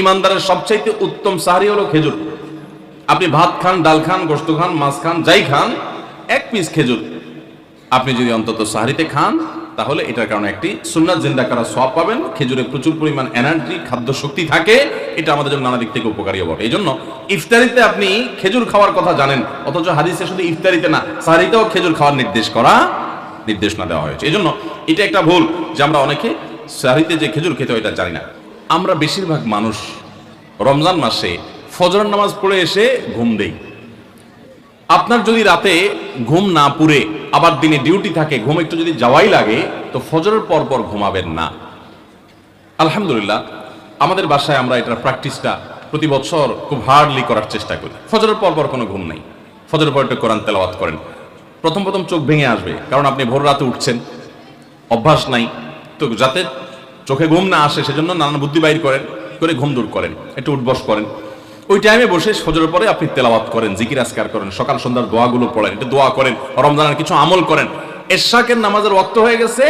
ইমানদারের সবচাইতে উত্তম সাহারি হলো খেজুর। আপনি ভাত খান, ডাল খান, গোশত খান, মাছ খান, যাই খান, এক পিস খেজুর আপনি যদি অন্তত সাহারিতে খান, তাহলে এটার কারণে একটি সুন্নাত জিন্দা করার সওয়াব পাবেন। খেজুরে প্রচুর পরিমাণ এনার্জি, খাদ্য শক্তি থাকে, এটা আমাদের জন্য নানা দিক থেকে উপকারীও বটে। এই জন্য ইফতারিতে আপনি খেজুর খাওয়ার কথা জানেন, অথচ হাদিসে শুধু ইফতারিতে না, সাহারিতেও খেজুর খাওয়ার নির্দেশনা দেওয়া হয়েছে। এই জন্য এটা একটা ভুল যে আমরা অনেকে সাহারিতে যে খেজুর খেতে হয় এটা জানি না। আমরা বেশিরভাগ মানুষ রমজান মাসে ফজরের নামাজ পড়ে এসে ঘুম দেই। আপনার যদি রাতে ঘুম না পুরে আবার দিনে ডিউটি থাকে, ঘুম একটু যদি যাওয়াই লাগে, তো ফজরের পর পর ঘুমাবেন না। আলহামদুলিল্লাহ আমাদের বাসায় আমরা এটার প্র্যাকটিসটা প্রতি বছর খুব হার্ডলি করার চেষ্টা করি। ফজরের পর পর কোনো ঘুম নেই, ফজরের পর একটু কোরআন তেলাওয়াত করেন। প্রথম চোখ ভেঙে আসবে, কারণ আপনি ভোর রাতে উঠছেন, অভ্যাস নাই, তো যাতে চোখে ঘুম না আসে সেজন্য নানান বুদ্ধি বাইর করে ঘুম দূর করেন, একটু উঠবস করেন। ওই টাইমে বসে ফজরের পরে আপনি তেলাওয়াত করেন, জিকির আজকার করেন, সকাল সন্ধ্যার দোয়াগুলো পড়েন, একটু দোয়া করেন, রমজানের কিছু আমল করেন। এশাকের নামাজের ওয়াক্ত হয়ে গেছে,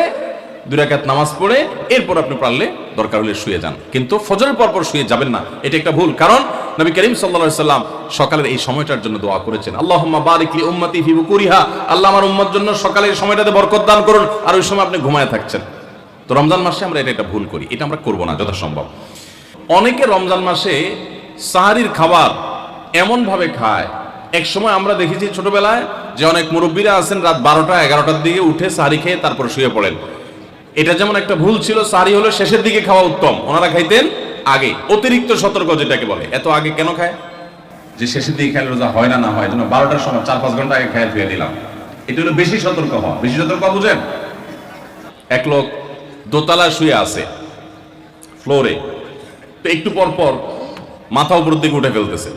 2 রাকাত নামাজ পড়ে এরপর আপনি পারলে দরকার হলে শুয়ে যান, কিন্তু ফজরের পর পর শুয়ে যাবেন না। এটা একটা ভুল, কারণ নবী করিম সাল্লাল্লাহু আলাইহি সাল্লাম সকালের এই সময়টার জন্য দোয়া করেছেন, আল্লাহুম্মা বারিক লি উম্মতি ফি বুকুরিহা, আল্লাহ আমার উম্মত জন্য সকালের সময়টাতে বরকত দান করুন, আর ওই সময় আপনি ঘুমায় থাকছেন। তো রমজান মাসে আমরা এটা ভুল করি, এটা আমরা করব না যথাসম্ভব। অনেকে রমজান মাসে সাহারির খাবার এমন ভাবে খায়, এক সময় আমরা দেখেছি ছোটবেলায় যে অনেক মুরব্বীরা আছেন রাত 12টা 11টার দিকে উঠে সাহারি খেয়ে তারপর শুয়ে পড়েন। এটা যেমন একটা ভুল ছিল, সাহারি হলো শেষের দিকে খাওয়া উত্তম, ওনারা খাইতেন আগে। অতিরিক্ত সতর্ক যেটাকে বলে, এত আগে কেন খায়? যে শেষের দিকে খেলে রোজা হয় না হয়, জন্য 12টার সময় 4-5 ঘন্টা আগে খেয়ে ফিরে দিলাম। এটা হলো বেশি সতর্ক হওয়া। বেশি সতর্ক বুঝেন? এক লোক দোতলায় শুয়ে আছে ফ্লোরে, তো একটু পর পর মাথা উপর দিকে উঠে ফেলতেছে।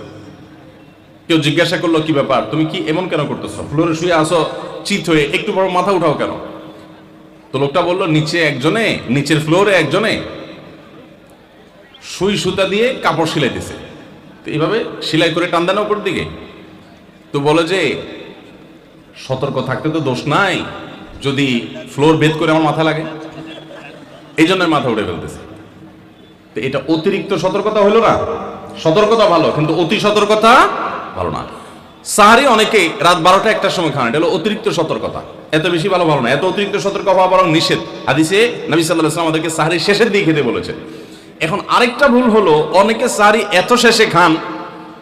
কেউ জিজ্ঞাসা করলো, কি ব্যাপার, তুমি কি এমন কেন করতেছো? ফ্লোরে শুয়ে আসো চিত হয়ে, একটু পর মাথা উঠাও কেন? তো লোকটা বললো, নিচের ফ্লোরে একজনে সুই সুতা দিয়ে কাপড় সিলাইতেছে, তো এইভাবে সেলাই করে টান দেন উপর দিকে। তো বলে যে সতর্ক থাকতে তো দোষ নাই, যদি ফ্লোর ভেদ করে আমার মাথা লাগে, এই জন্য মাথা উঠে ফেলতেছে। তো এটা অতিরিক্ত সতর্কতা হলো না? সতর্কতা ভালো, কিন্তু অতি সতর্কতা ভালো না। সাহারি অনেকে রাত 12টা 1টার সময় খান, এটা হলো অতিরিক্ত সতর্কতা। এত বেশি ভালো না, এত অতিরিক্ত সতর্ক হওয়া বরং নিষেধ। হাদিসে নবী সাল্লাল্লাহু আলাইহি ওয়াসাল্লাম আমাদেরকে সাহারি শেষের দিকে খেতে বলেছেন। এখন আরেকটা ভুল হলো, অনেকে সাহারি এত শেষে খান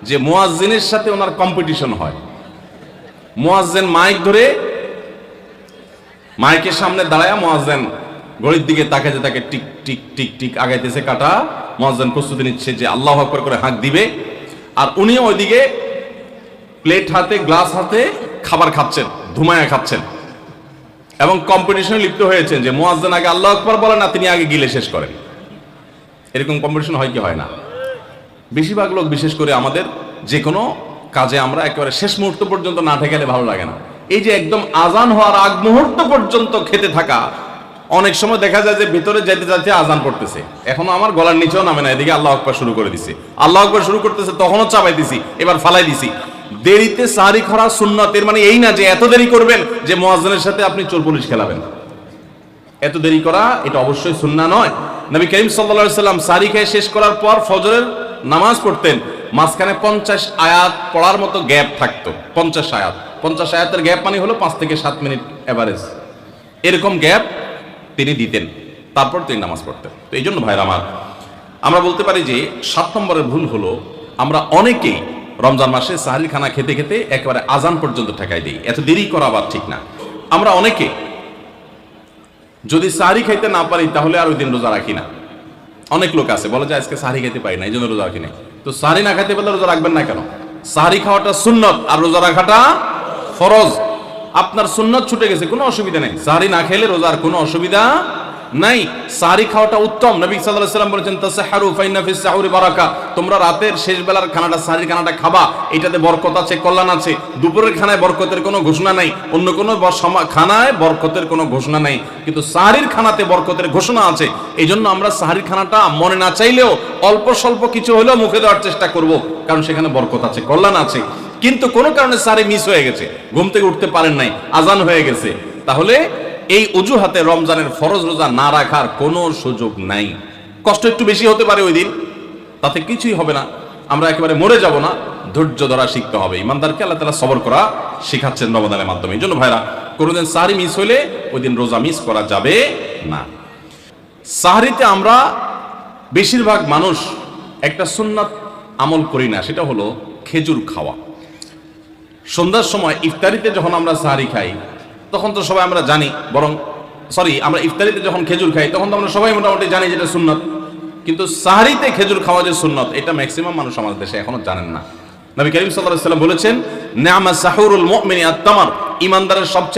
যে মুয়াজ্জিনের সাথে ওনার কম্পিটিশন হয়। মুয়াজ্জিন মাইক ধরে, মাইকের সামনে দাঁড়ায় মুয়াজ্জিন ঘড়ির দিকে তাকাতে তাকে টিক টিক টিক টিক আগাইতেছে কাটা। মুয়াজ্জিন প্রস্তুতি নিচ্ছে যে আল্লাহু আকবার করে হাঁক দিবে, আর উনিও ওইদিকে প্লেট হাতে, গ্লাস হাতে খাবার খাচ্ছেন, ধুমায়া খাচ্ছেন, এবং কম্পিটিশনে লিপ্ত হয়েছেন যে মুয়াজ্জিন আগে আল্লাহু আকবার বলেন না, তিনি আগে গিলে শেষ করেন। এরকম কম্পিটিশন হয় কি হয় না? বেশিরভাগ লোক, বিশেষ করে আমাদের যে কোনো কাজে আমরা একেবারে শেষ মুহূর্ত পর্যন্ত না ঠেকালে ভালো লাগে না। এই যে একদম আজান হওয়ার আগ মুহূর্ত পর্যন্ত খেতে থাকা, অনেক সময় দেখা যায় যে ভিতরে যেতে যাচ্ছে আজান পড়তেছে, এখনো আমার গলার নিচেও নামে না, এদিকে আল্লাহ আকবার শুরু করে দিছে, আল্লাহ আকবার শুরু করতেছে, তখনও চাপাই দিছি, এবার ফালাই দিছি। দেরিতে সাহারি খাওয়া সুন্নাত, এর মানে এই না যে এত দেরি করবেন যে মুয়াজ্জিনের সাথে আপনি চোর পুলিশ খেলাবেন। এত দেরি করা এটা অবশ্যই সুন্নাহ নয়। নবী করিম সাল্লাল্লাহু আলাইহি সাল্লাম সাহারি খেয়ে শেষ করার পর ফজরের নামাজ পড়তেন, মাঝখানে 50 আয়াত পড়ার মতো গ্যাপ থাকতো। 50 আয়াতের গ্যাপ মানে হলো 5 থেকে 7 মিনিট এভারেজ, এরকম গ্যাপ তিনি দিতেন, তারপর তিনি নামাজ পড়তেন। তো এই জন্য ভাইরা আমার, আমরা বলতে পারি যে 7 নম্বরের ভুল হলো, আমরা অনেকেই রমজান মাসে সাহারি খানা খেতে খেতে একেবারে আজান পর্যন্ত ঠেকাই দিই। এত দেরি করা আবার ঠিক না। আমরা অনেকে যদি সাহারি খাইতে না পারি তাহলে আর ওই দিন রোজা রাখি না। অনেক লোক আছে বলে যে আজকে সাহারি খাইতে পারি না, এই জন্য রোজা রাখি না। তো সাহারি না খাইতে পারলে রোজা রাখবেন না কেন? সাহারি খাওয়াটা সুন্নত আর রোজা রাখাটা ফরজ। আপনার সুন্নত ছুটে গেছে, কোনো অসুবিধা নেই, সাহারি না খেলে রোজার কোনো অসুবিধা নাই। সাহারি খাওয়াটা উত্তম। নবী সাল্লাল্লাহু আলাইহি ওয়াসাল্লাম বলেছেন, তাসাহহারু ফাইন্না ফিস সাহুরি বারাকা, তোমরা রাতের শেষ বেলার খানাটা, সাহারির খানাটা খাবা, এটাতে বরকত আছে, কল্যাণ আছে। দুপুরের খানায় বরকতের কোনো ঘোষণা নাই, অন্য কোনো খানায় বরকতের কোনো ঘোষণা নাই, কিন্তু সাহারির খানাতে বরকতের ঘোষণা আছে। এই জন্য আমরা সাহারির খানাটা মনে না চাইলেও অল্প স্বল্প কিছু হলেও মুখে দেওয়ার চেষ্টা করব, কারণ সেখানে বরকত আছে, কল্যাণ আছে। কিন্তু কোনো কারণে সাহারি মিস হয়ে গেছে, ঘুম থেকে উঠতে পারেন নাই, আজান হয়ে গেছে, তাহলে এই অজুহাতে রমজানের ফরজ রোজা না রাখার কোনো সুযোগ নাই। কষ্ট একটু বেশি হতে পারে ওই দিন, তাতে কিছুই হবে না, আমরা একেবারে মরে যাব না। ধৈর্য ধরা শিখতে হবে। ইমানদারকে আল্লাহ তাআলা সবর করা শিখাচ্ছেন রমাদানের মাধ্যমে। এই জন্য ভাইরা, কোনোদিন সাহরি মিস হইলে ওই দিন রোজা মিস করা যাবে না। সাহরিতে আমরা বেশিরভাগ মানুষ একটা সুন্নাত আমল করি না, সেটা হলো খেজুর খাওয়া। সন্ধ্যার সময় ইফতারিতে যখন আমরা সাহরি খাই তখন তো সবাই আমরা জানি, আমরা ইফতারিতে যখন খেজুর খাই তখন তো আমরা সবাই মোটামুটি জানি যেটা সুন্নাত। কিন্তু সাহরিতে খেজুর খাওয়া যে সুন্নাত, এটা ম্যাক্সিমাম মানুষ আমাদের দেশে এখনো জানেন না। নবী করিম সাল্লাল্লাহু আলাইহি ওয়াসাল্লাম বলেছেন, নি'মা সাহুরুল মুমিনি আত-তামার, ইমানদারের সবচেয়ে